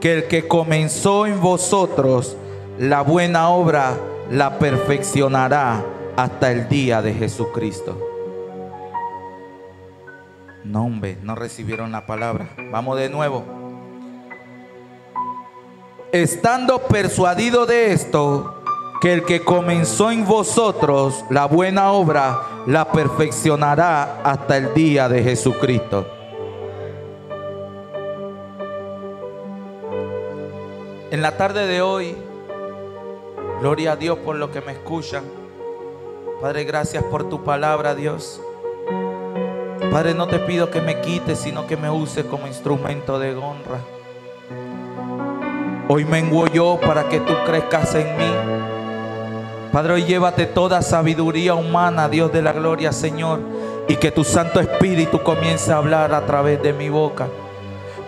que el que comenzó en vosotros la buena obra la perfeccionará hasta el día de Jesucristo. No, hombre, no recibieron la palabra. Vamos de nuevo. Estando persuadido de esto, que el que comenzó en vosotros la buena obra la perfeccionará hasta el día de Jesucristo. En la tarde de hoy, gloria a Dios por lo que me escuchan. Padre, gracias por tu palabra, Dios. Padre, no te pido que me quites, sino que me uses como instrumento de honra. Hoy menguo yo para que tú crezcas en mí. Padre, hoy llévate toda sabiduría humana, Dios de la gloria, Señor, y que tu Santo Espíritu comience a hablar a través de mi boca.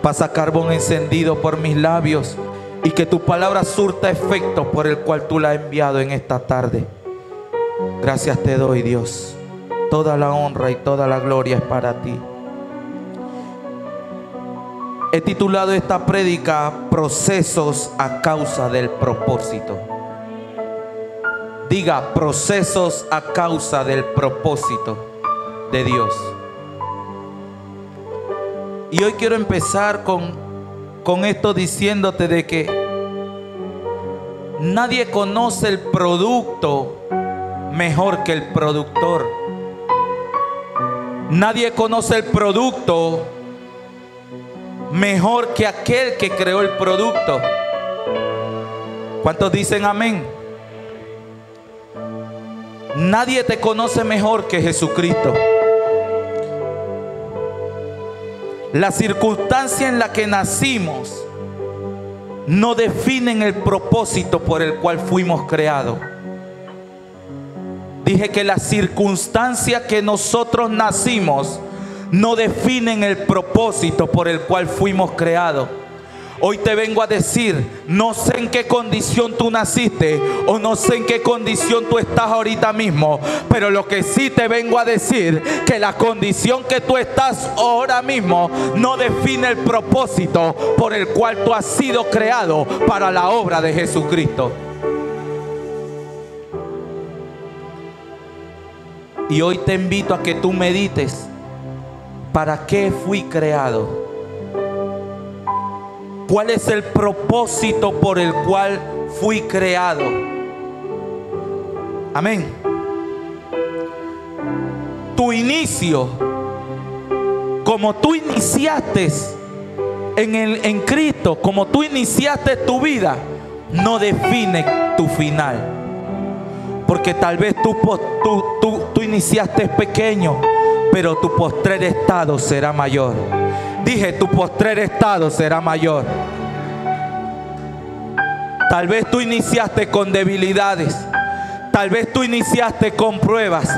Pasa carbón encendido por mis labios y que tu palabra surta efecto por el cual tú la has enviado en esta tarde. Gracias te doy, Dios. Toda la honra y toda la gloria es para ti. He titulado esta prédica Procesos a causa del propósito. Diga, procesos a causa del propósito de Dios. Y hoy quiero empezar con esto diciéndote de que nadie conoce el producto mejor que el productor. Nadie conoce el producto mejor que aquel que creó el producto. ¿Cuántos dicen amén? Nadie te conoce mejor que Jesucristo. La circunstancia en la que nacimos no definen el propósito por el cual fuimos creados. Dije que las circunstancias que nosotros nacimos no definen el propósito por el cual fuimos creados. Hoy te vengo a decir, no sé en qué condición tú naciste o no sé en qué condición tú estás ahorita mismo, pero lo que sí te vengo a decir, que la condición que tú estás ahora mismo no define el propósito por el cual tú has sido creado para la obra de Jesucristo. Y hoy te invito a que tú medites, ¿para qué fui creado? ¿Cuál es el propósito por el cual fui creado? Amén. Tu inicio, como tú iniciaste en Cristo, como tú iniciaste tu vida, no define tu final. Porque tal vez tú iniciaste pequeño, pero tu postrer estado será mayor. Dije, tu postrer estado será mayor. Tal vez tú iniciaste con debilidades. Tal vez tú iniciaste con pruebas.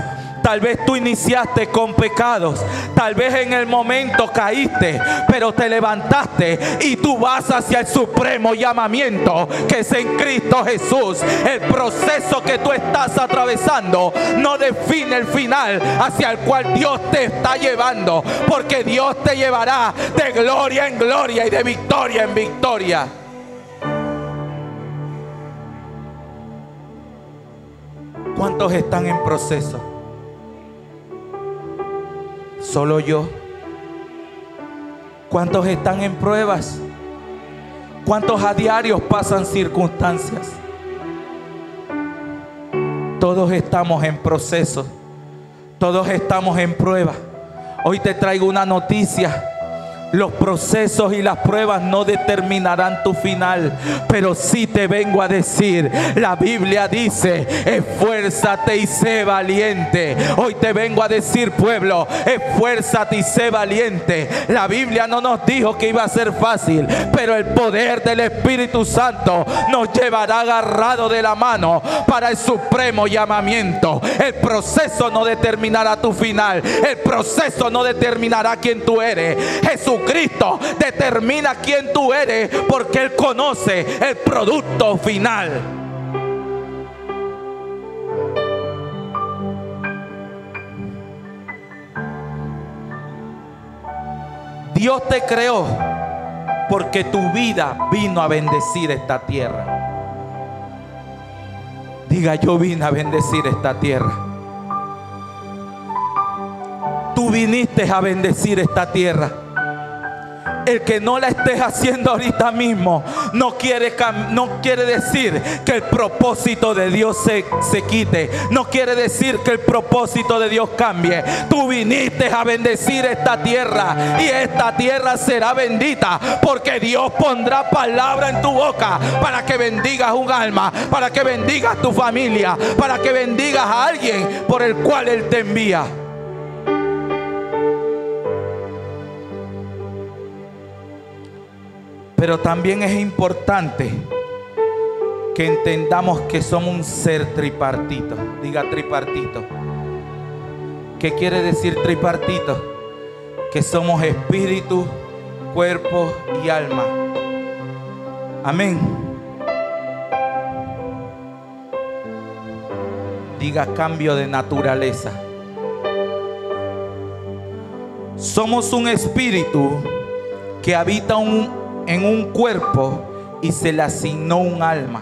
Tal vez tú iniciaste con pecados. Tal vez en el momento caíste, pero te levantaste y tú vas hacia el supremo llamamiento que es en Cristo Jesús. El proceso que tú estás atravesando no define el final hacia el cual Dios te está llevando, porque Dios te llevará de gloria en gloria y de victoria en victoria. ¿Cuántos están en proceso? Solo yo. ¿Cuántos están en pruebas? ¿Cuántos a diario pasan circunstancias? Todos estamos en proceso. Todos estamos en prueba. Hoy te traigo una noticia. Los procesos y las pruebas no determinarán tu final, pero sí te vengo a decir, la Biblia dice, esfuérzate y sé valiente. Hoy te vengo a decir, pueblo, esfuérzate y sé valiente. La Biblia no nos dijo que iba a ser fácil, pero el poder del Espíritu Santo nos llevará agarrado de la mano para el supremo llamamiento. El proceso no determinará tu final. El proceso no determinará quién tú eres. Jesucristo determina quién tú eres, porque Él conoce el producto final. Dios te creó porque tu vida vino a bendecir esta tierra. Diga, yo vine a bendecir esta tierra. Tú viniste a bendecir esta tierra. El que no la estés haciendo ahorita mismo no quiere decir que el propósito de Dios se quite. No quiere decir que el propósito de Dios cambie. Tú viniste a bendecir esta tierra y esta tierra será bendita, porque Dios pondrá palabra en tu boca para que bendigas un alma, para que bendigas tu familia, para que bendigas a alguien por el cual Él te envía. Pero también es importante que entendamos que somos un ser tripartito. Diga, tripartito. ¿Qué quiere decir tripartito? Que somos espíritu, cuerpo y alma. Amén. Diga, cambio de naturaleza. Somos un espíritu que habita en un cuerpo y se le asignó un alma.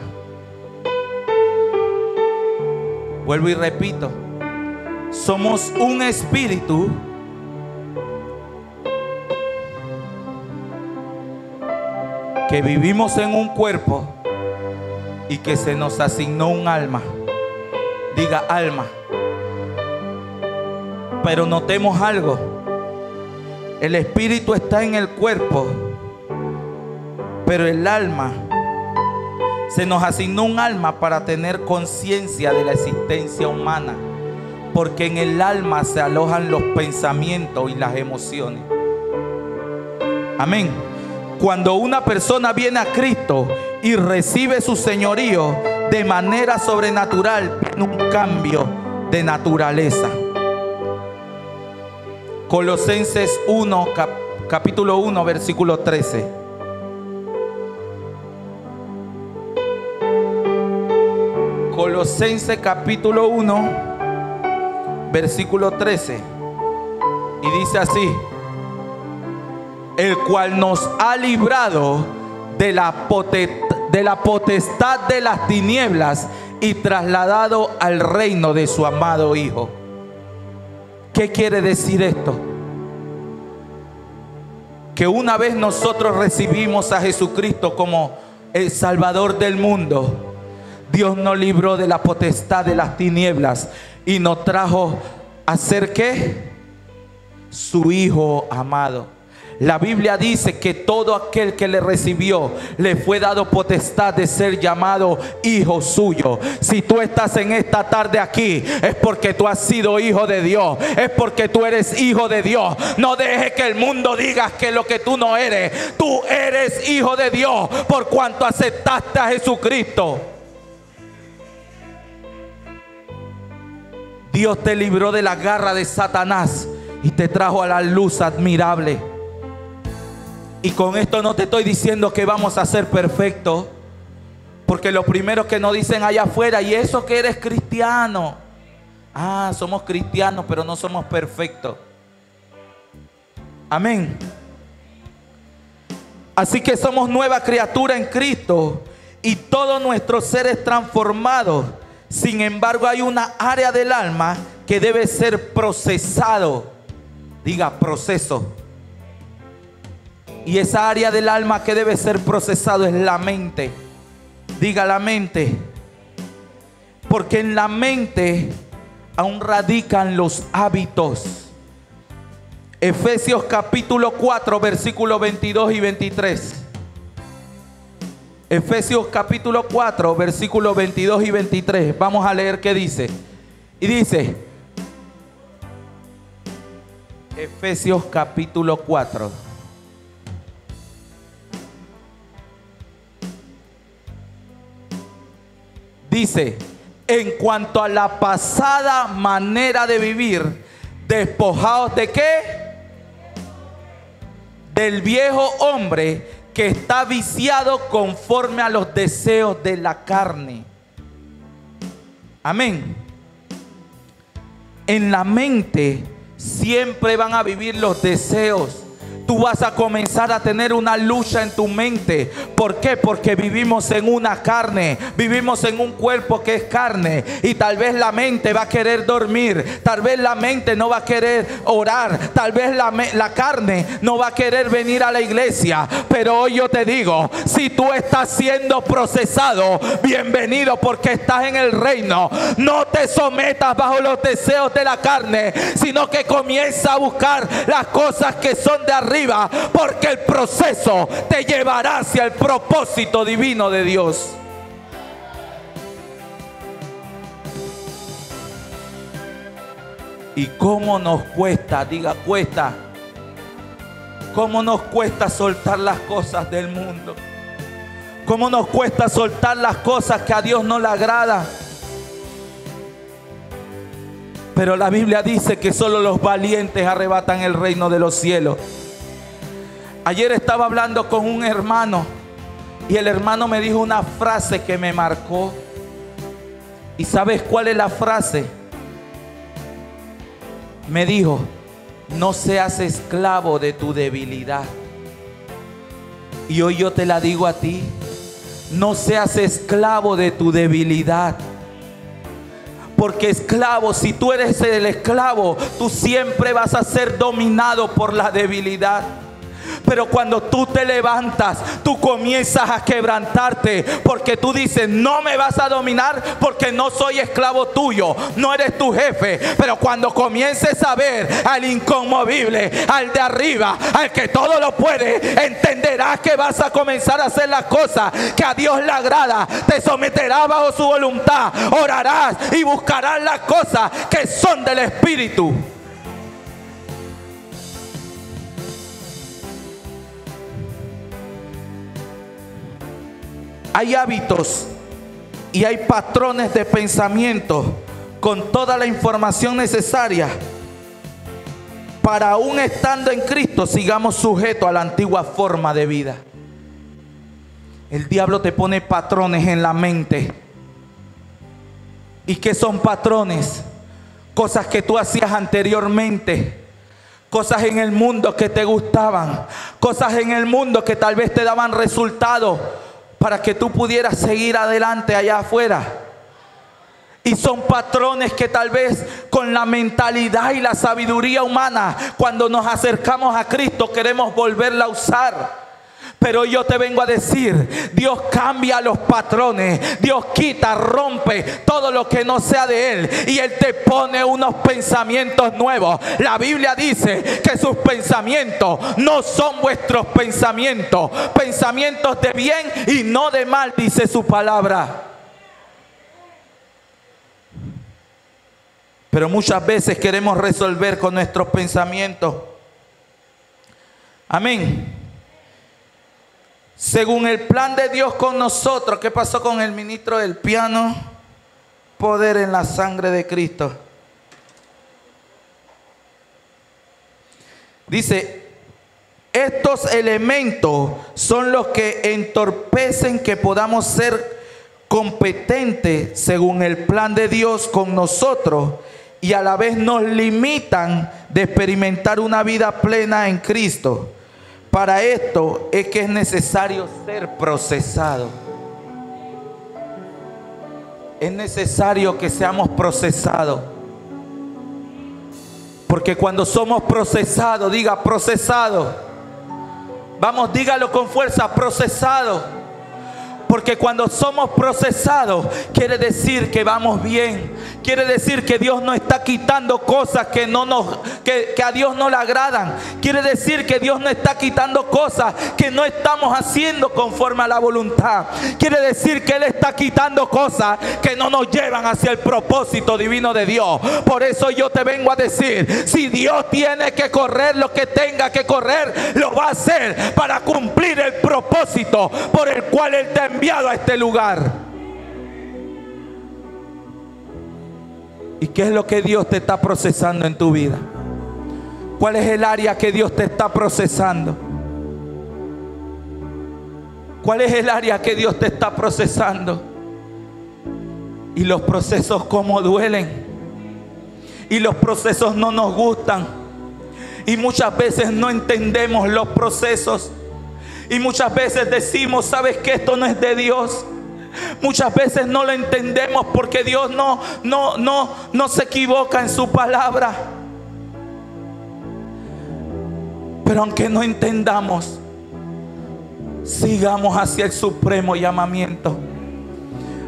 Vuelvo y repito. Somos un espíritu que vivimos en un cuerpo y que se nos asignó un alma. Diga, alma. Pero notemos algo. El espíritu está en el cuerpo, pero el alma, se nos asignó un alma para tener conciencia de la existencia humana, porque en el alma se alojan los pensamientos y las emociones. Amén. Cuando una persona viene a Cristo y recibe su señorío de manera sobrenatural, viene un cambio de naturaleza. Colosenses 1, capítulo 1, versículo 13. Colosenses capítulo 1, versículo 13. Y dice así: el cual nos ha librado de la potestad de las tinieblas y trasladado al reino de su amado Hijo. ¿Qué quiere decir esto? Que una vez nosotros recibimos a Jesucristo como el Salvador del mundo, Dios nos libró de la potestad de las tinieblas y nos trajo a ser ¿qué? Su Hijo amado. La Biblia dice que todo aquel que le recibió le fue dado potestad de ser llamado hijo suyo. Si tú estás en esta tarde aquí, es porque tú has sido hijo de Dios, es porque tú eres hijo de Dios. No dejes que el mundo diga que lo que tú no eres. Tú eres hijo de Dios por cuanto aceptaste a Jesucristo. Dios te libró de la garra de Satanás y te trajo a la luz admirable. Y con esto no te estoy diciendo que vamos a ser perfectos, porque lo primero que nos dicen allá afuera, y eso que eres cristiano. Ah, somos cristianos, pero no somos perfectos. Amén. Así que somos nueva criatura en Cristo y todo nuestro ser es transformado. Sin embargo, hay una área del alma que debe ser procesado. Diga, proceso. Y esa área del alma que debe ser procesado es la mente. Diga, la mente. Porque en la mente aún radican los hábitos. Efesios capítulo 4, versículos 22 y 23. Efesios capítulo 4, versículos 22 y 23. Vamos a leer qué dice. Y dice, Efesios capítulo 4. Dice, en cuanto a la pasada manera de vivir, despojados de ¿qué? Del viejo hombre que está viciado conforme a los deseos de la carne. Amén. En la mente siempre van a vivir los deseos, tú vas a comenzar a tener una lucha en tu mente. ¿Por qué? Porque vivimos en una carne, vivimos en un cuerpo que es carne, y tal vez la mente va a querer dormir, tal vez la mente no va a querer orar, tal vez la carne no va a querer venir a la iglesia. Pero hoy yo te digo, si tú estás siendo procesado, bienvenido, porque estás en el reino. No te sometas bajo los deseos de la carne, sino que comienza a buscar las cosas que son de arriba, porque el proceso te llevará hacia el propósito divino de Dios. Y cómo nos cuesta, diga cuesta, cómo nos cuesta soltar las cosas del mundo, cómo nos cuesta soltar las cosas que a Dios no le agrada. Pero la Biblia dice que solo los valientes arrebatan el reino de los cielos. Ayer estaba hablando con un hermano y el hermano me dijo una frase que me marcó. ¿Y sabes cuál es la frase? Me dijo: no seas esclavo de tu debilidad. Y hoy yo te la digo a ti: no seas esclavo de tu debilidad. Porque esclavo, si tú eres el esclavo, tú siempre vas a ser dominado por la debilidad. Pero cuando tú te levantas, tú comienzas a quebrantarte, porque tú dices: no me vas a dominar porque no soy esclavo tuyo, no eres tu jefe. Pero cuando comiences a ver al inconmovible, al de arriba, al que todo lo puede, entenderás que vas a comenzar a hacer las cosas que a Dios le agrada. Te someterás bajo su voluntad, orarás y buscarás las cosas que son del Espíritu. Hay hábitos y hay patrones de pensamiento con toda la información necesaria para, aún estando en Cristo, sigamos sujetos a la antigua forma de vida. El diablo te pone patrones en la mente. ¿Y qué son patrones? Cosas que tú hacías anteriormente, cosas en el mundo que te gustaban, cosas en el mundo que tal vez te daban resultados para que tú pudieras seguir adelante allá afuera. Y son patrones que tal vez con la mentalidad y la sabiduría humana, cuando nos acercamos a Cristo, queremos volverla a usar. Pero yo te vengo a decir: Dios cambia los patrones, Dios quita, rompe todo lo que no sea de Él, y Él te pone unos pensamientos nuevos. La Biblia dice que sus pensamientos no son vuestros pensamientos, pensamientos de bien y no de mal, dice su palabra. Pero muchas veces queremos resolver con nuestros pensamientos. Amén. Según el plan de Dios con nosotros. ¿Qué pasó con el ministro del piano? Poder en la sangre de Cristo. Dice: estos elementos son los que entorpecen que podamos ser competentes según el plan de Dios con nosotros, y a la vez nos limitan de experimentar una vida plena en Cristo. Para esto es que es necesario ser procesado. Es necesario que seamos procesados. Porque cuando somos procesados, diga procesado. Vamos, dígalo con fuerza: procesado. Porque cuando somos procesados, quiere decir que vamos bien. Quiere decir que Dios nos está quitando cosas que a Dios no le agradan. Quiere decir que Dios nos está quitando cosas que no estamos haciendo conforme a la voluntad. Quiere decir que Él está quitando cosas que no nos llevan hacia el propósito divino de Dios. Por eso yo te vengo a decir: si Dios tiene que correr lo que tenga que correr, lo va a hacer para cumplir el propósito por el cual Él te ha enviado a este lugar. ¿Y qué es lo que Dios te está procesando en tu vida? ¿Cuál es el área que Dios te está procesando? ¿Cuál es el área que Dios te está procesando? Y los procesos cómo duelen. Y los procesos no nos gustan. Y muchas veces no entendemos los procesos. Y muchas veces decimos, ¿sabes qué? Esto no es de Dios. Muchas veces no lo entendemos porque Dios no se equivoca en su palabra. Pero aunque no entendamos, sigamos hacia el supremo llamamiento.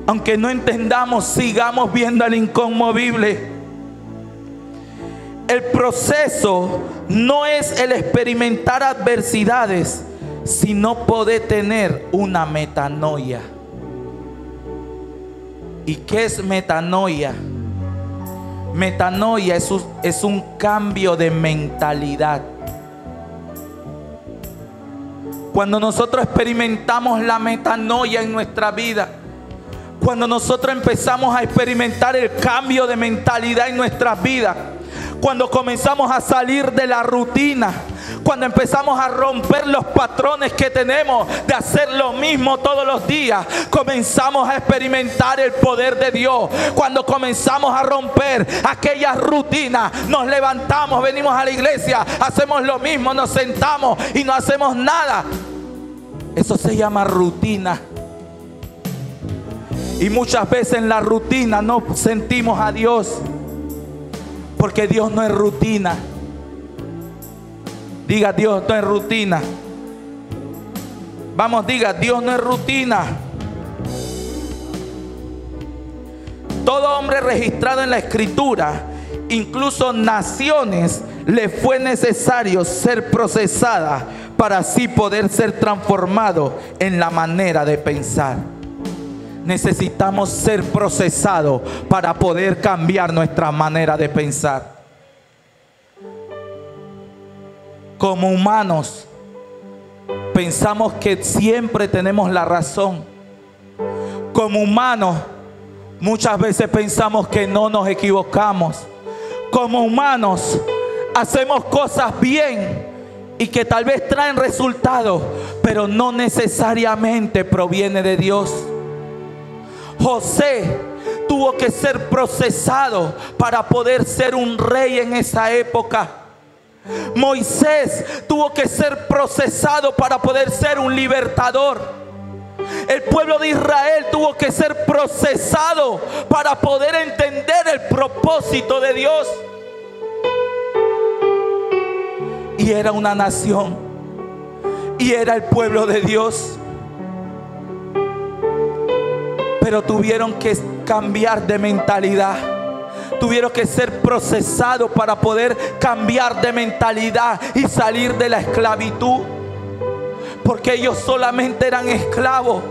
Aunque no entendamos, sigamos viendo al inconmovible. El proceso no es el experimentar adversidades, sino poder tener una metanoia. ¿Y qué es metanoia? Metanoia es un cambio de mentalidad. Cuando nosotros experimentamos la metanoia en nuestra vida, cuando nosotros empezamos a experimentar el cambio de mentalidad en nuestras vidas, cuando comenzamos a salir de la rutina, cuando empezamos a romper los patrones que tenemos de hacer lo mismo todos los días, comenzamos a experimentar el poder de Dios. Cuando comenzamos a romper aquellas rutinas, nos levantamos, venimos a la iglesia, hacemos lo mismo, nos sentamos y no hacemos nada. Eso se llama rutina. Y muchas veces en la rutina no sentimos a Dios, porque Dios no es rutina. Diga, Dios no es rutina. Vamos, diga, Dios no es rutina. Todo hombre registrado en la Escritura, incluso naciones, le fue necesario ser procesada para así poder ser transformado en la manera de pensar. Necesitamos ser procesados para poder cambiar nuestra manera de pensar. Como humanos, pensamos que siempre tenemos la razón. Como humanos, muchas veces pensamos que no nos equivocamos. Como humanos, hacemos cosas bien y que tal vez traen resultados, pero no necesariamente proviene de Dios. José tuvo que ser procesado para poder ser un rey en esa época. Moisés tuvo que ser procesado para poder ser un libertador. El pueblo de Israel tuvo que ser procesado para poder entender el propósito de Dios. Y era una nación, y era el pueblo de Dios, pero tuvieron que cambiar de mentalidad. Tuvieron que ser procesados para poder cambiar de mentalidad y salir de la esclavitud, porque ellos solamente eran esclavos,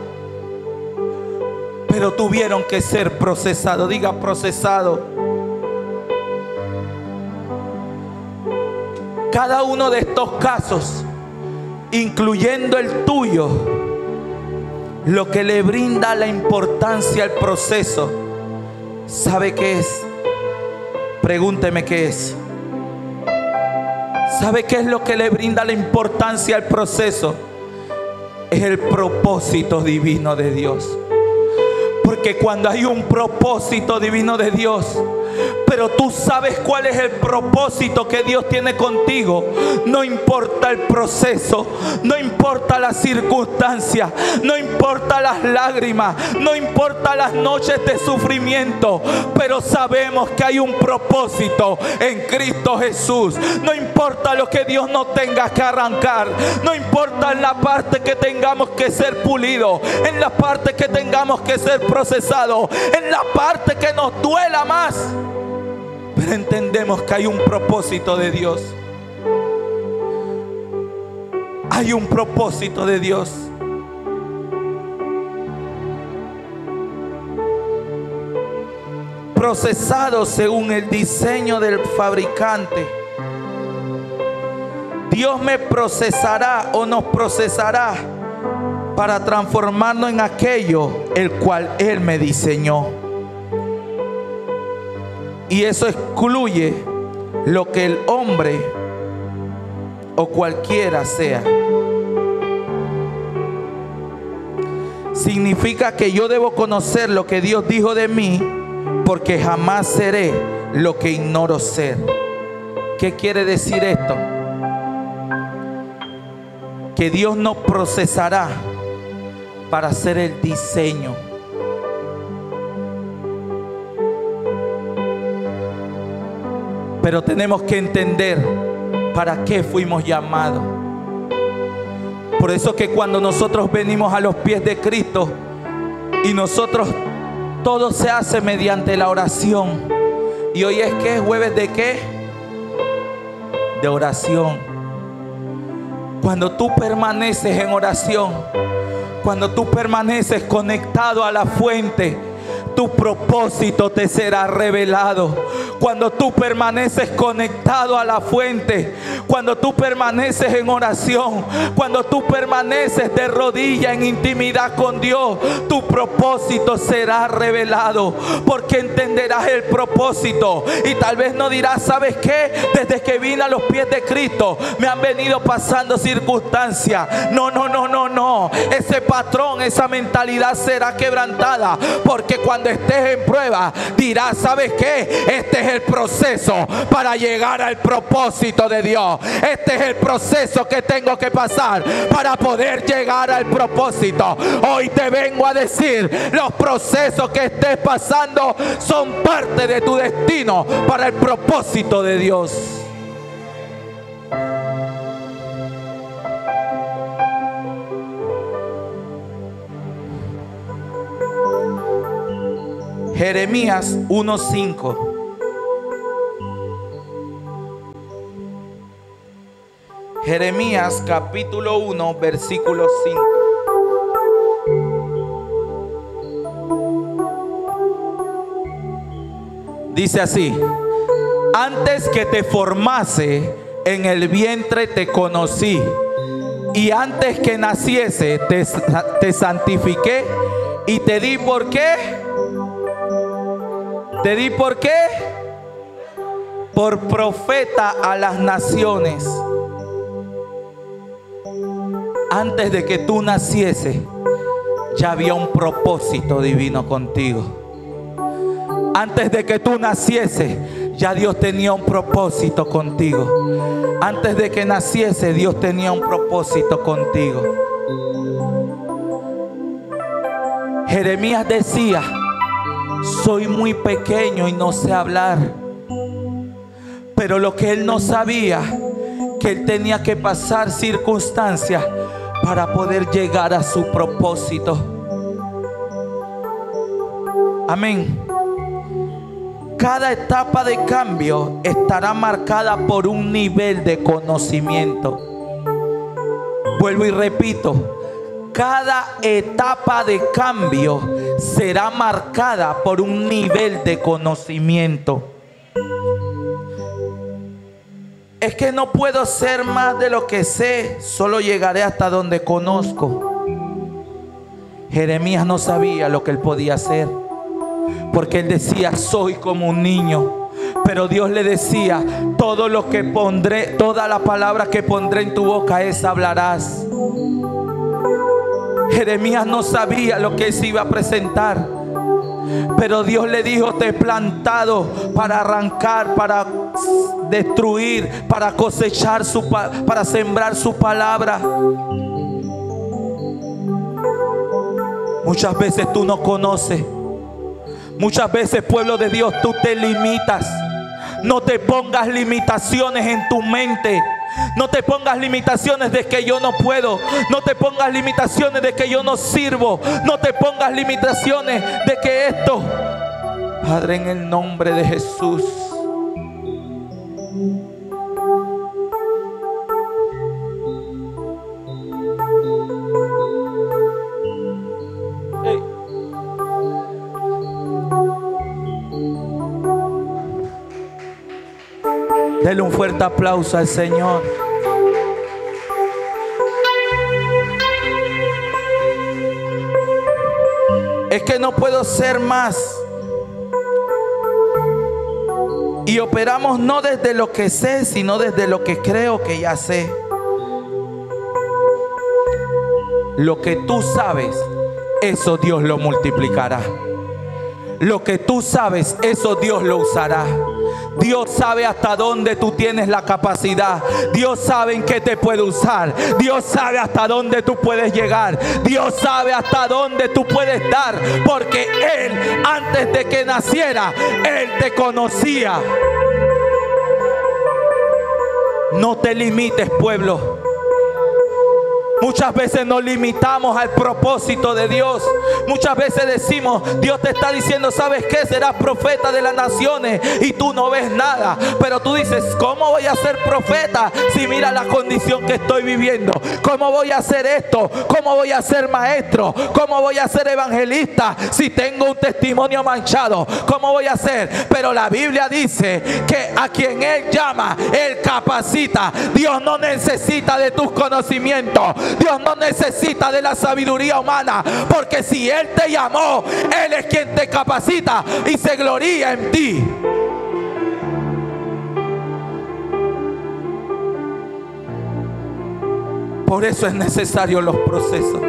pero tuvieron que ser procesados. Diga, procesado. Cada uno de estos casos, incluyendo el tuyo, lo que le brinda la importancia al proceso, ¿sabe qué es? Pregúnteme qué es. ¿Sabe qué es lo que le brinda la importancia al proceso? Es el propósito divino de Dios. Porque cuando hay un propósito divino de Dios, pero tú sabes cuál es el propósito que Dios tiene contigo, no importa el proceso, no importa las circunstancias, no importa las lágrimas, no importa las noches de sufrimiento, pero sabemos que hay un propósito en Cristo Jesús. No importa lo que Dios nos tenga que arrancar, no importa en la parte que tengamos que ser pulidos, en la parte que tengamos que ser procesados, en la parte que nos duela más, pero entendemos que hay un propósito de Dios. Hay un propósito de Dios. Procesado según el diseño del fabricante. Dios me procesará o nos procesará para transformarnos en aquello el cual Él me diseñó. Y eso excluye lo que el hombre o cualquiera sea. Significa que yo debo conocer lo que Dios dijo de mí, porque jamás seré lo que ignoro ser. ¿Qué quiere decir esto? que Dios nos procesará para hacer el diseño. Pero tenemos que entender para qué fuimos llamados. Por eso que cuando nosotros venimos a los pies de Cristo y nosotros, todo se hace mediante la oración. Y hoy es que jueves de qué? De oración. Cuando tú permaneces en oración, cuando tú permaneces conectado a la fuente, tu propósito te será revelado. Cuando tú permaneces conectado a la fuente, cuando tú permaneces en oración, cuando tú permaneces de rodillas en intimidad con Dios, tu propósito será revelado, porque entenderás el propósito. Y tal vez no dirás, ¿sabes qué? Desde que vine a los pies de Cristo me han venido pasando circunstancias. No. Ese patrón, esa mentalidad será quebrantada, porque cuando estés en prueba dirás, ¿sabes qué? Este es el proceso para llegar al propósito de Dios. Este es el proceso que tengo que pasar para poder llegar al propósito. Hoy te vengo a decir, los procesos que estés pasando son parte de tu destino para el propósito de Dios. Jeremías 1:5. Jeremías capítulo 1, versículo 5. Dice así: antes que te formase en el vientre te conocí, y antes que naciese te santifiqué y te di ¿por qué? Te di ¿por qué? Por profeta a las naciones. Antes de que tú nacieses, ya había un propósito divino contigo. Antes de que tú nacieses, ya Dios tenía un propósito contigo. Antes de que naciese, Dios tenía un propósito contigo. Jeremías decía: soy muy pequeño y no sé hablar. Pero lo que él no sabía, que él tenía que pasar circunstancias para poder llegar a su propósito. Amén. Cada etapa de cambio estará marcada por un nivel de conocimiento. Vuelvo y repito. Cada etapa de cambio será marcada por un nivel de conocimiento. Es que no puedo ser más de lo que sé, solo llegaré hasta donde conozco. Jeremías no sabía lo que él podía hacer, porque él decía: soy como un niño. Pero Dios le decía: todo lo que pondré, toda la palabra que pondré en tu boca, esa hablarás. Jeremías no sabía lo que se iba a presentar, pero Dios le dijo: te he plantado para arrancar, para destruir, para cosechar, para sembrar su palabra. Muchas veces tú no conoces. Muchas veces, pueblo de Dios, tú te limitas. No te pongas limitaciones en tu mente. No te pongas limitaciones de que yo no puedo. No te pongas limitaciones de que yo no sirvo. No te pongas limitaciones de que esto. Padre, en el nombre de Jesús. Dele un fuerte aplauso al Señor. Es que no puedo ser más. Y operamos no desde lo que sé, sino desde lo que creo que ya sé. Lo que tú sabes, eso Dios lo multiplicará. Lo que tú sabes, eso Dios lo usará. Dios sabe hasta dónde tú tienes la capacidad. Dios sabe en qué te puede usar. Dios sabe hasta dónde tú puedes llegar. Dios sabe hasta dónde tú puedes dar. Porque Él, antes de que naciera, Él te conocía. No te limites, pueblo. Muchas veces nos limitamos al propósito de Dios. Muchas veces decimos, Dios te está diciendo, ¿sabes qué? Serás profeta de las naciones y tú no ves nada. Pero tú dices, ¿cómo voy a ser profeta si mira la condición que estoy viviendo? ¿Cómo voy a hacer esto? ¿Cómo voy a ser maestro? ¿Cómo voy a ser evangelista si tengo un testimonio manchado? ¿Cómo voy a hacer? Pero la Biblia dice que a quien Él llama, Él capacita. Dios no necesita de tus conocimientos. Dios no necesita de la sabiduría humana, porque si Él te llamó, Él es quien te capacita y se gloria en ti. Por eso es necesario los procesos.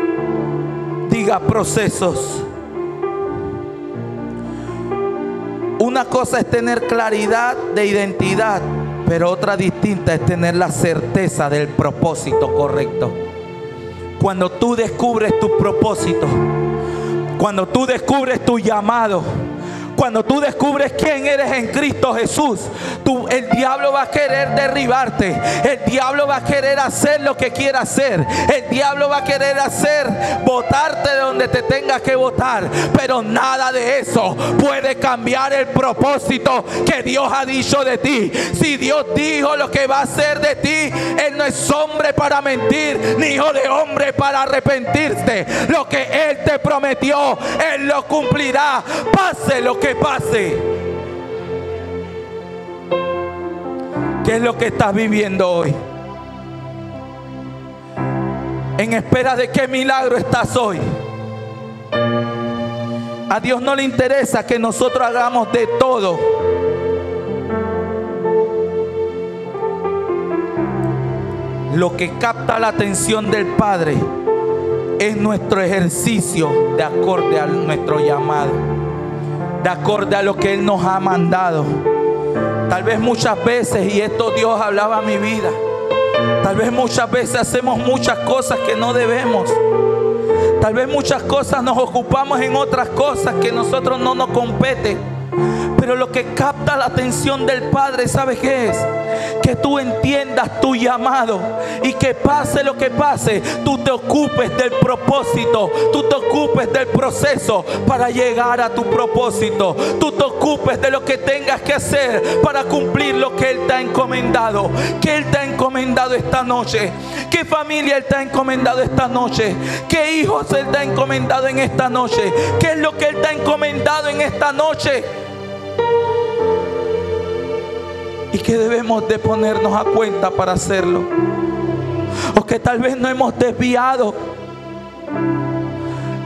Diga procesos. Una cosa es tener claridad de identidad, pero otra distinta es tener la certeza del propósito correcto. Cuando tú descubres tu propósito, cuando tú descubres tu llamado, cuando tú descubres quién eres en Cristo Jesús, el diablo va a querer derribarte. El diablo va a querer hacer lo que quiera hacer. El diablo va a querer botarte de donde te tengas que botar. Pero nada de eso puede cambiar el propósito que Dios ha dicho de ti. Si Dios dijo lo que va a hacer de ti, Él no es hombre para mentir, ni hijo de hombre para arrepentirte. Lo que Él te prometió, Él lo cumplirá, pase lo que pase. ¿Qué es lo que estás viviendo hoy? ¿En espera de qué milagro estás hoy? A Dios no le interesa que nosotros hagamos de todo. Lo que capta la atención del Padre es nuestro ejercicio de acorde a nuestro llamado, de acorde a lo que Él nos ha mandado. Tal vez muchas veces, y esto Dios hablaba a mi vida, tal vez muchas veces hacemos muchas cosas que no debemos. Tal vez muchas cosas nos ocupamos en otras cosas que a nosotros no nos competen. Pero lo que capta la atención del Padre, ¿sabes qué es? Que tú entiendas tu llamado y que pase lo que pase, tú te ocupes del propósito, tú te ocupes del proceso para llegar a tu propósito, tú te ocupes de lo que tengas que hacer para cumplir lo que Él te ha encomendado. ¿Qué Él te ha encomendado esta noche? ¿Qué familia Él te ha encomendado esta noche? ¿Qué hijos Él te ha encomendado en esta noche? ¿Qué es lo que Él te ha encomendado en esta noche? Y que debemos de ponernos a cuenta para hacerlo. O que tal vez no hemos desviado.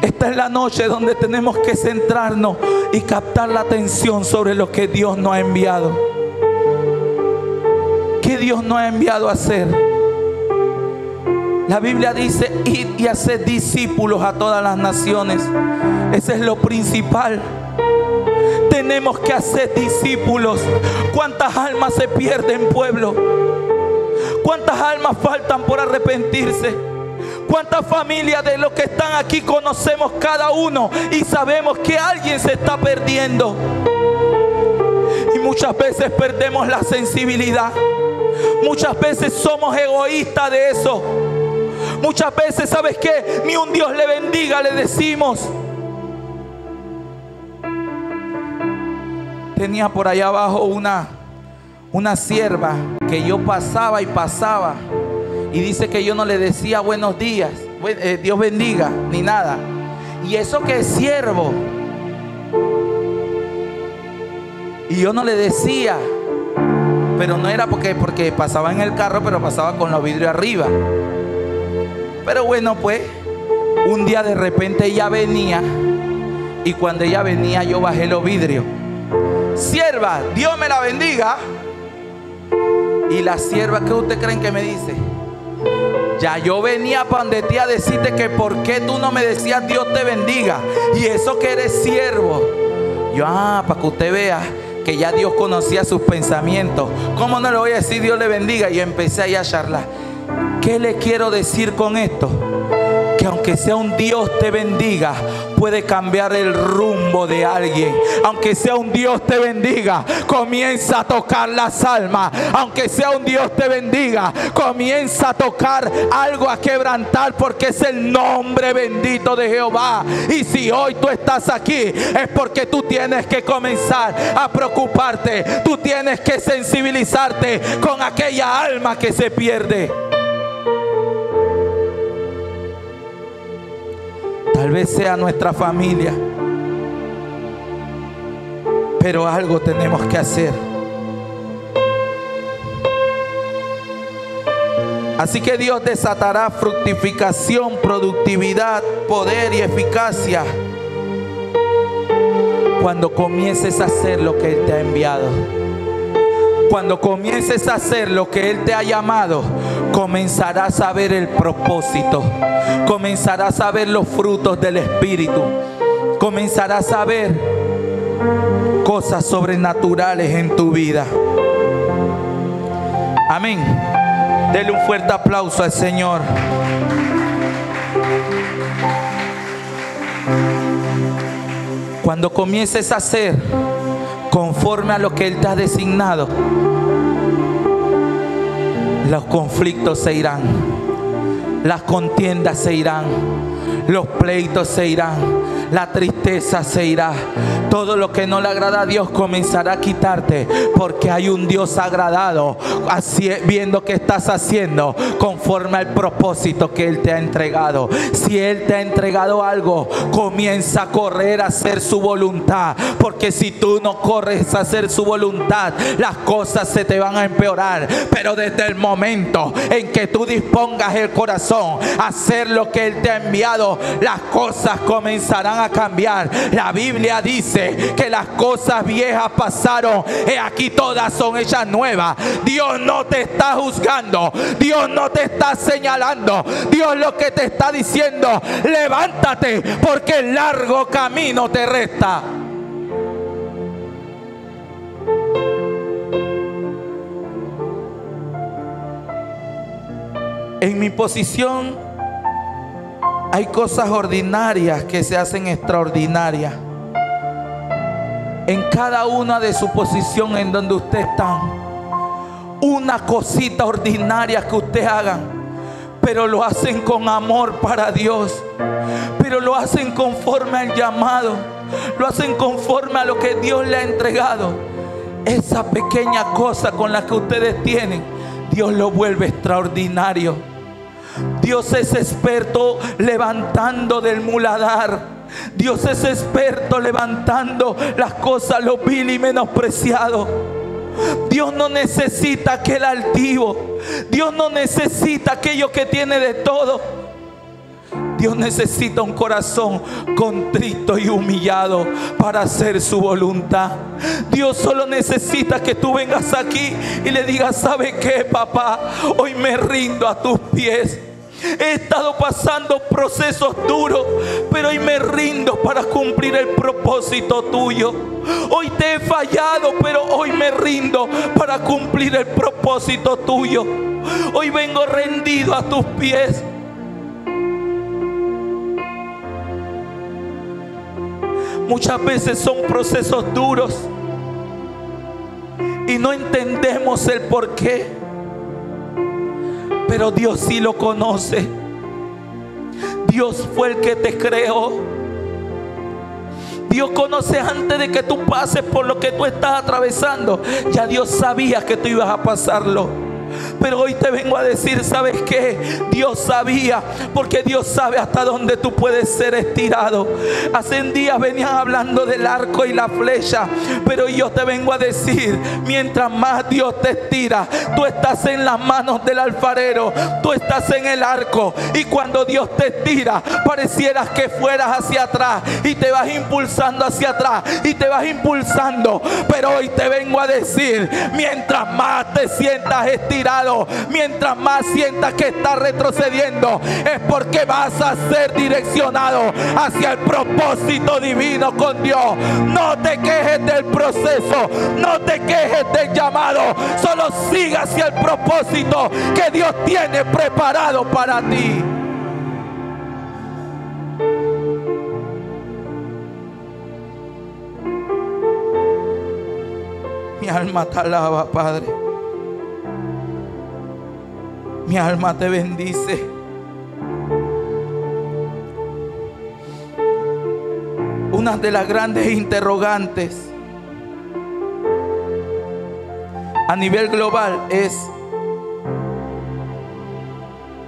Esta es la noche donde tenemos que centrarnos y captar la atención sobre lo que Dios nos ha enviado. ¿Qué Dios nos ha enviado a hacer? La Biblia dice: id y haced discípulos a todas las naciones. Ese es lo principal. Tenemos que hacer discípulos. ¿Cuántas almas se pierden, pueblo? ¿Cuántas almas faltan por arrepentirse? ¿Cuántas familias de los que están aquí conocemos cada uno y sabemos que alguien se está perdiendo? Y muchas veces perdemos la sensibilidad. Muchas veces somos egoístas de eso. Muchas veces, ¿sabes qué? Ni un Dios le bendiga le decimos. Tenía por allá abajo una sierva que yo pasaba y pasaba, y dice que yo no le decía buenos días, Dios bendiga, ni nada. Y eso que es siervo, y yo no le decía, pero no era porque pasaba en el carro, pero pasaba con los vidrios arriba. Pero bueno, pues un día de repente ella venía, y cuando ella venía yo bajé los vidrios. Sierva, Dios me la bendiga. Y la sierva, ¿qué usted creen que me dice? Ya yo venía para donde ti a decirte que por qué tú no me decías Dios te bendiga, y eso que eres siervo. Yo, para que usted vea que ya Dios conocía sus pensamientos. ¿Cómo no le voy a decir Dios le bendiga? Y empecé ahí a charlar. ¿Qué le quiero decir con esto? Que aunque sea un Dios te bendiga, puede cambiar el rumbo de alguien. Aunque sea un Dios te bendiga, comienza a tocar las almas. Aunque sea un Dios te bendiga, comienza a tocar algo, a quebrantar, porque es el nombre bendito de Jehová. Y si hoy tú estás aquí, es porque tú tienes que comenzar a preocuparte. Tú tienes que sensibilizarte con aquella alma que se pierde. Tal vez sea nuestra familia, pero algo tenemos que hacer. Así que Dios desatará fructificación, productividad, poder y eficacia cuando comiences a hacer lo que Él te ha enviado. Cuando comiences a hacer lo que Él te ha llamado, comenzarás a ver el propósito. Comenzarás a ver los frutos del Espíritu. Comenzarás a ver cosas sobrenaturales en tu vida. Amén. Dele un fuerte aplauso al Señor. Cuando comiences a hacer conforme a lo que Él te ha designado, los conflictos se irán, las contiendas se irán, los pleitos se irán, la tristeza se irá. Todo lo que no le agrada a Dios comenzará a quitarte, porque hay un Dios agradado, viendo que estás haciendo conforme al propósito que Él te ha entregado. Si Él te ha entregado algo, comienza a correr a hacer su voluntad, porque si tú no corres a hacer su voluntad, las cosas se te van a empeorar. Pero desde el momento en que tú dispongas el corazón a hacer lo que Él te ha enviado, las cosas comenzarán a cambiar. La Biblia dice que las cosas viejas pasaron, y aquí todas son hechas nuevas. Dios no te está juzgando, Dios no te está señalando. Dios lo que te está diciendo: levántate, porque el largo camino te resta. En mi posición hay cosas ordinarias que se hacen extraordinarias. En cada una de su posición en donde usted está, una cosita ordinaria que usted hagan, pero lo hacen con amor para Dios, pero lo hacen conforme al llamado, lo hacen conforme a lo que Dios le ha entregado. Esa pequeña cosa con la que ustedes tienen, Dios lo vuelve extraordinario. Dios es experto levantando del muladar. Dios es experto levantando las cosas, lo vil y menospreciado. Dios no necesita aquel altivo. Dios no necesita aquello que tiene de todo. Dios necesita un corazón contrito y humillado para hacer su voluntad. Dios solo necesita que tú vengas aquí y le digas: ¿sabe qué, papá? Hoy me rindo a tus pies. He estado pasando procesos duros, pero hoy me rindo para cumplir el propósito tuyo. Hoy te he fallado, pero hoy me rindo para cumplir el propósito tuyo. Hoy vengo rendido a tus pies. Muchas veces son procesos duros y no entendemos el porqué. Pero Dios sí lo conoce. Dios fue el que te creó. Dios conoce antes de que tú pases por lo que tú estás atravesando. Ya Dios sabía que tú ibas a pasarlo. Pero hoy te vengo a decir: ¿sabes qué? Dios sabía, porque Dios sabe hasta dónde tú puedes ser estirado. Hace días venían hablando del arco y la flecha, pero yo te vengo a decir: mientras más Dios te estira, tú estás en las manos del alfarero, tú estás en el arco, y cuando Dios te estira, parecieras que fueras hacia atrás y te vas impulsando hacia atrás y te vas impulsando. Pero hoy te vengo a decir: mientras más te sientas estirado, lado, mientras más sientas que estás retrocediendo, es porque vas a ser direccionado hacia el propósito divino con Dios. No te quejes del proceso, no te quejes del llamado, solo siga hacia el propósito que Dios tiene preparado para ti. Mi alma te alaba, Padre. Mi alma te bendice. Una de las grandes interrogantes a nivel global es: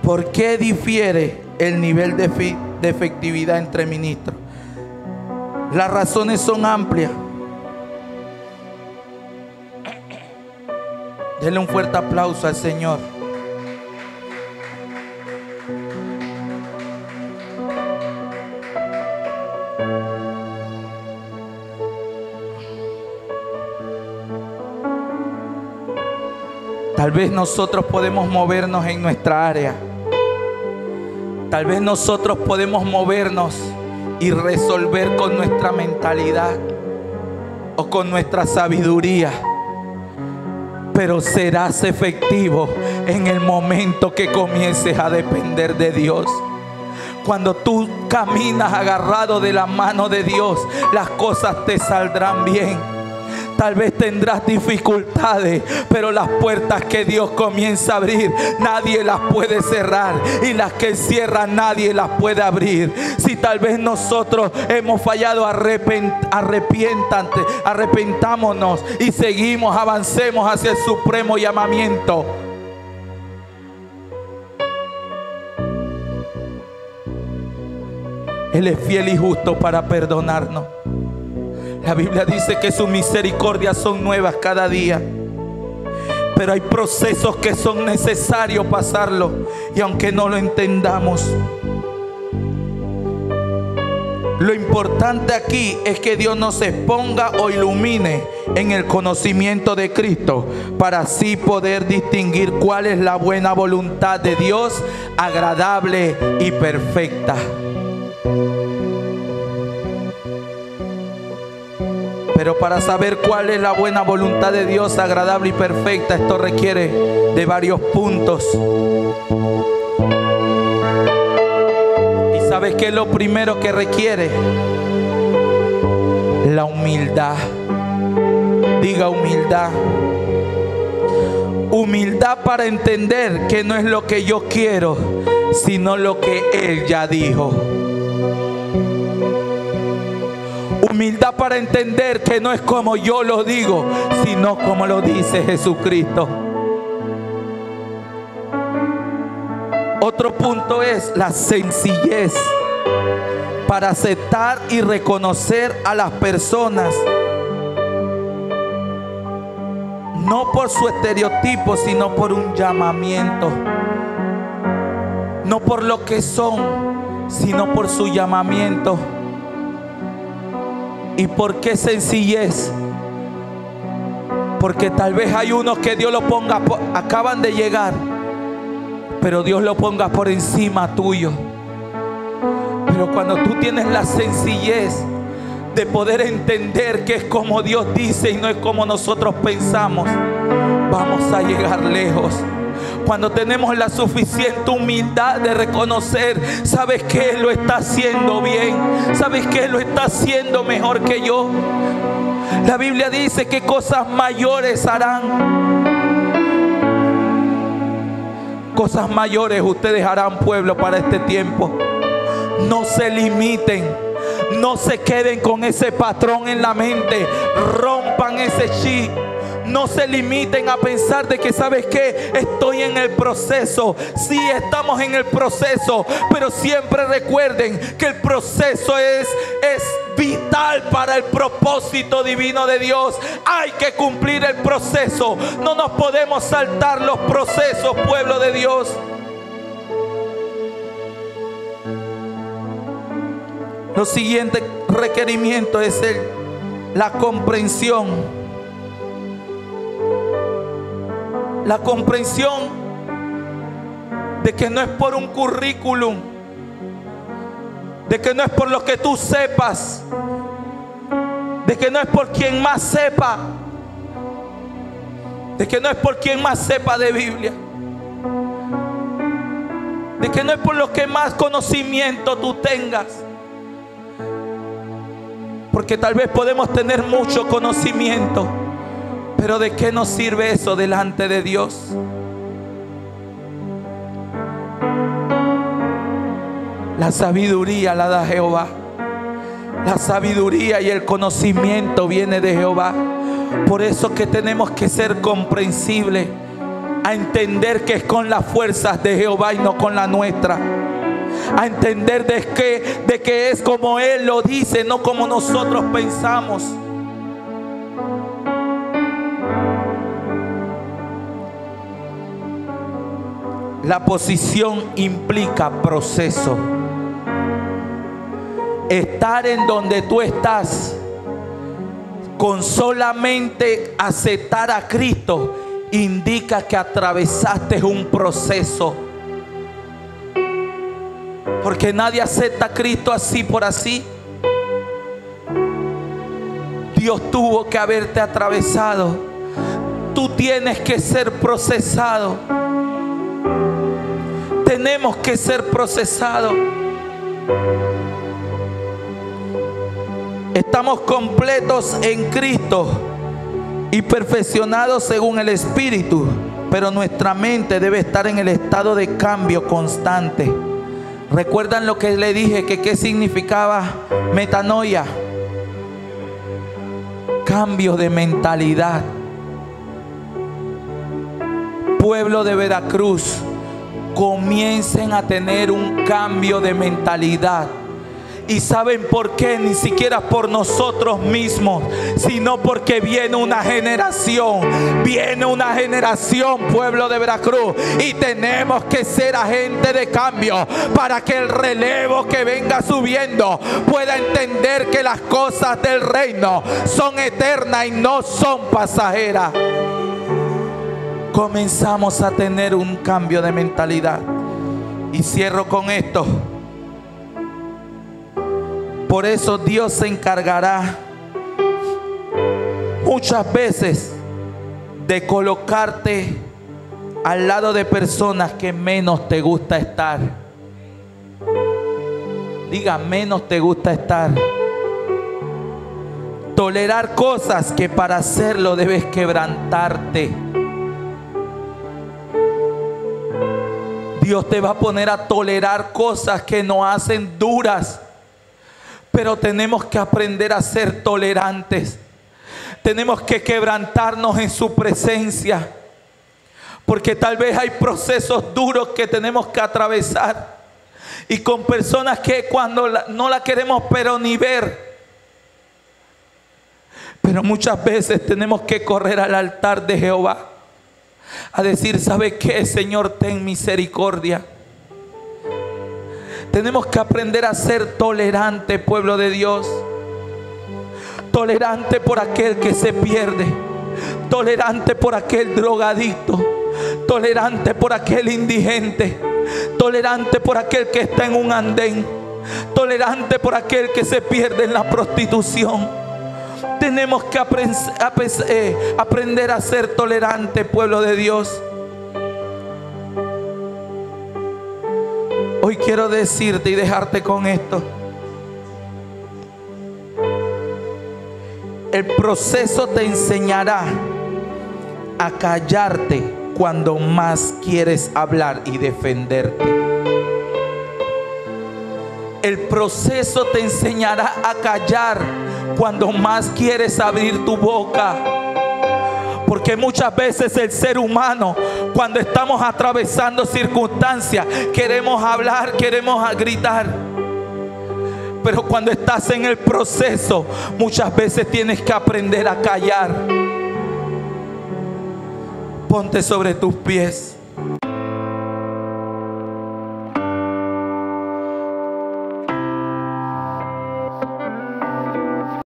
¿por qué difiere el nivel de efectividad entre ministros? Las razones son amplias. Denle un fuerte aplauso al Señor. Tal vez nosotros podemos movernos en nuestra área. Tal vez nosotros podemos movernos y resolver con nuestra mentalidad o con nuestra sabiduría. Pero serás efectivo en el momento que comiences a depender de Dios. Cuando tú caminas agarrado de la mano de Dios, las cosas te saldrán bien. Tal vez tendrás dificultades, pero las puertas que Dios comienza a abrir, nadie las puede cerrar. Y las que cierra, nadie las puede abrir. Si tal vez nosotros hemos fallado, arrepentámonos y seguimos, avancemos hacia el supremo llamamiento. Él es fiel y justo para perdonarnos. La Biblia dice que sus misericordias son nuevas cada día. Pero hay procesos que son necesarios pasarlos. Y aunque no lo entendamos, lo importante aquí es que Dios nos exponga o ilumine en el conocimiento de Cristo, para así poder distinguir cuál es la buena voluntad de Dios, agradable y perfecta. Pero para saber cuál es la buena voluntad de Dios, agradable y perfecta, esto requiere de varios puntos. ¿Y sabes qué es lo primero que requiere? La humildad. Diga humildad. Humildad para entender que no es lo que yo quiero, sino lo que Él ya dijo. Humildad para entender que no es como yo lo digo, sino como lo dice Jesucristo. Otro punto es la sencillez para aceptar y reconocer a las personas, no por su estereotipo, sino por un llamamiento. No por lo que son, sino por su llamamiento. ¿Y por qué sencillez? Porque tal vez hay unos que Dios lo ponga, acaban de llegar, pero Dios lo ponga por encima tuyo. Pero cuando tú tienes la sencillez de poder entender que es como Dios dice y no es como nosotros pensamos, vamos a llegar lejos. Cuando tenemos la suficiente humildad de reconocer, ¿sabes qué? Lo está haciendo bien. ¿Sabes qué? Lo está haciendo mejor que yo. La Biblia dice que cosas mayores harán. Cosas mayores ustedes harán, pueblo, para este tiempo. No se limiten. No se queden con ese patrón en la mente. Rompan ese chip. No se limiten a pensar de que, ¿sabes qué? Estoy en el proceso. Sí, estamos en el proceso, pero siempre recuerden que el proceso es vital para el propósito divino de Dios. Hay que cumplir el proceso. No nos podemos saltar los procesos, pueblo de Dios. Lo siguiente requerimiento es la comprensión. La comprensión de que no es por un currículum, de que no es por lo que tú sepas, de que no es por quien más sepa, de que no es por quien más sepa de Biblia, de que no es por lo que más conocimiento tú tengas. Porque tal vez podemos tener mucho conocimiento, pero ¿de qué nos sirve eso delante de Dios? La sabiduría la da Jehová. La sabiduría y el conocimiento viene de Jehová. Por eso que tenemos que ser comprensibles, a entender que es con las fuerzas de Jehová y no con la nuestra. A entender de que es como Él lo dice, no como nosotros pensamos. La posición implica proceso. Estar en donde tú estás con solamente aceptar a Cristo indica que atravesaste un proceso. Porque nadie acepta a Cristo así por así. Dios tuvo que haberte atravesado. Tú tienes que ser procesado. Tenemos que ser procesados. Estamos completos en Cristo y perfeccionados según el Espíritu, pero nuestra mente debe estar en el estado de cambio constante. ¿Recuerdan lo que le dije? Que qué significaba metanoia? Cambio de mentalidad. Pueblo de Veracruz, comiencen a tener un cambio de mentalidad. ¿Y saben por qué? Ni siquiera por nosotros mismos, sino porque viene una generación. Viene una generación, pueblo de Veracruz. Y tenemos que ser agentes de cambio para que el relevo que venga subiendo pueda entender que las cosas del reino son eternas y no son pasajeras. Comenzamos a tener un cambio de mentalidad. Y cierro con esto. Por eso Dios se encargará muchas veces de colocarte al lado de personas que menos te gusta estar. Diga, menos te gusta estar. Tolerar cosas que para hacerlo debes quebrantarte. Dios te va a poner a tolerar cosas que nos hacen duras. Pero tenemos que aprender a ser tolerantes. Tenemos que quebrantarnos en su presencia. Porque tal vez hay procesos duros que tenemos que atravesar. Y con personas que cuando no la queremos pero ni ver. Pero muchas veces tenemos que correr al altar de Jehová. A decir, ¿sabe qué, Señor? Ten misericordia. Tenemos que aprender a ser tolerante, pueblo de Dios. Tolerante por aquel que se pierde. Tolerante por aquel drogadicto. Tolerante por aquel indigente. Tolerante por aquel que está en un andén. Tolerante por aquel que se pierde en la prostitución. Tenemos que aprender a ser tolerante, pueblo de Dios. Hoy quiero decirte y dejarte con esto. El proceso te enseñará a callarte cuando más quieres hablar y defenderte. El proceso te enseñará a callar cuando más quieres abrir tu boca. Porque muchas veces el ser humano, cuando estamos atravesando circunstancias, queremos hablar, queremos gritar. Pero cuando estás en el proceso, muchas veces tienes que aprender a callar. Ponte sobre tus pies.